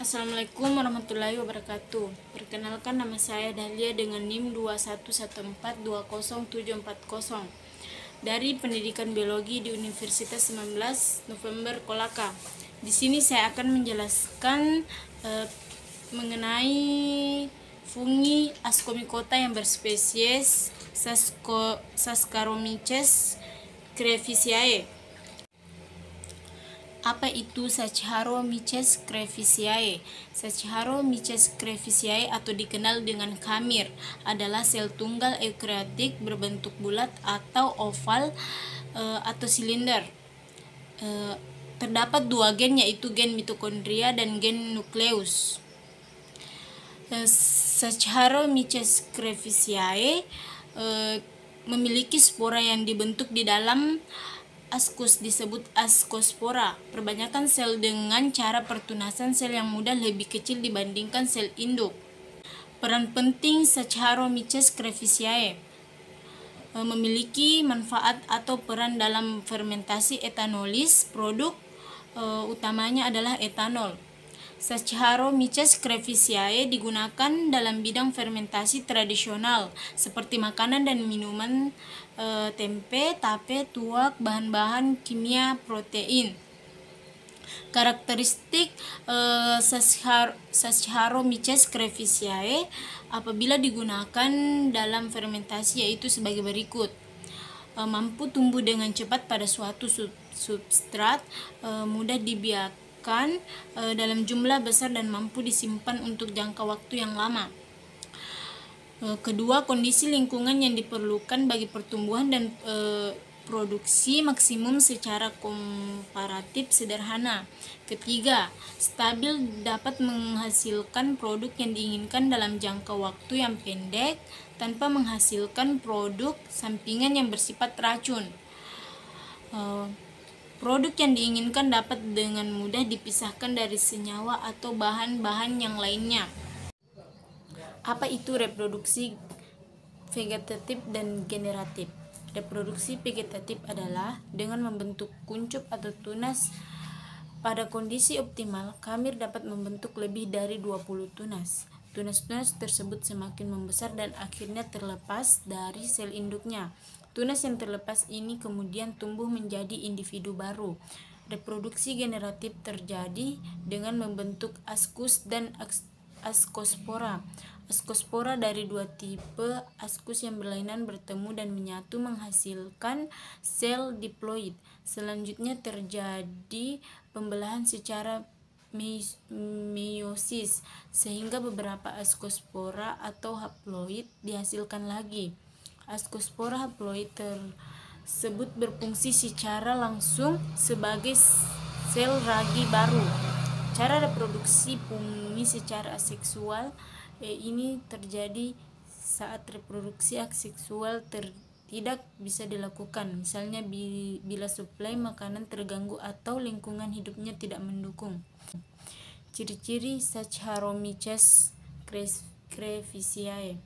Assalamualaikum warahmatullahi wabarakatuh. Perkenalkan, nama saya Dahlia dengan NIM 2114200740 dari Pendidikan Biologi di Universitas 19 November Kolaka. Di sini saya akan menjelaskan mengenai fungi Ascomycota yang berspesies Saccharomyces cerevisiae. Apa itu Saccharomyces cerevisiae? Saccharomyces cerevisiae atau dikenal dengan khamir adalah sel tunggal eukariotik berbentuk bulat atau oval atau silinder. Terdapat dua gen, yaitu gen mitokondria dan gen nukleus. Saccharomyces cerevisiae memiliki spora yang dibentuk di dalam askus, disebut askospora. Perbanyakan sel dengan cara pertunasan sel yang mudah lebih kecil dibandingkan sel induk. Peran penting Saccharomyces cerevisiae memiliki manfaat atau peran dalam fermentasi etanolis. Produk utamanya adalah etanol. Saccharomyces cerevisiae digunakan dalam bidang fermentasi tradisional seperti makanan dan minuman, tempe, tape, tuak, bahan-bahan kimia, protein. Karakteristik Saccharomyces cerevisiae apabila digunakan dalam fermentasi yaitu sebagai berikut. Mampu tumbuh dengan cepat pada suatu substrat, mudah dibiarkan dalam jumlah besar dan mampu disimpan untuk jangka waktu yang lama. Kedua, kondisi lingkungan yang diperlukan bagi pertumbuhan dan produksi maksimum secara komparatif sederhana. Ketiga, stabil, dapat menghasilkan produk yang diinginkan dalam jangka waktu yang pendek tanpa menghasilkan produk sampingan yang bersifat racun. Produk yang diinginkan dapat dengan mudah dipisahkan dari senyawa atau bahan-bahan yang lainnya. Apa itu reproduksi vegetatif dan generatif? Reproduksi vegetatif adalah dengan membentuk kuncup atau tunas. Pada kondisi optimal, khamir dapat membentuk lebih dari 20 tunas. Tunas-tunas tersebut semakin membesar dan akhirnya terlepas dari sel induknya. Tunas yang terlepas ini kemudian tumbuh menjadi individu baru. Reproduksi generatif terjadi dengan membentuk askus dan askospora. Askospora dari dua tipe askus yang berlainan bertemu dan menyatu menghasilkan sel diploid. Selanjutnya terjadi pembelahan secara meiosis sehingga beberapa askospora atau haploid dihasilkan lagi. Askospora haploid tersebut berfungsi secara langsung sebagai sel ragi baru. Cara reproduksi fungi secara aseksual ini terjadi saat reproduksi aseksual tidak bisa dilakukan, misalnya bila suplai makanan terganggu atau lingkungan hidupnya tidak mendukung. Ciri-ciri Saccharomyces cerevisiae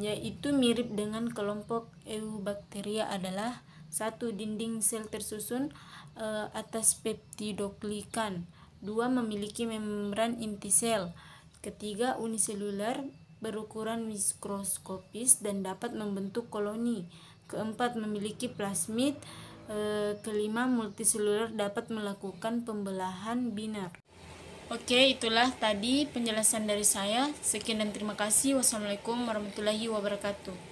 yaitu mirip dengan kelompok Eubacteria adalah: 1. Dinding sel tersusun atas peptidoglikan. 2. Memiliki membran inti sel. Ketiga, uniseluler, berukuran mikroskopis dan dapat membentuk koloni. Keempat, memiliki plasmid. Kelima, multiseluler, dapat melakukan pembelahan biner. Oke, itulah tadi penjelasan dari saya. Sekian dan terima kasih. Wassalamualaikum warahmatullahi wabarakatuh.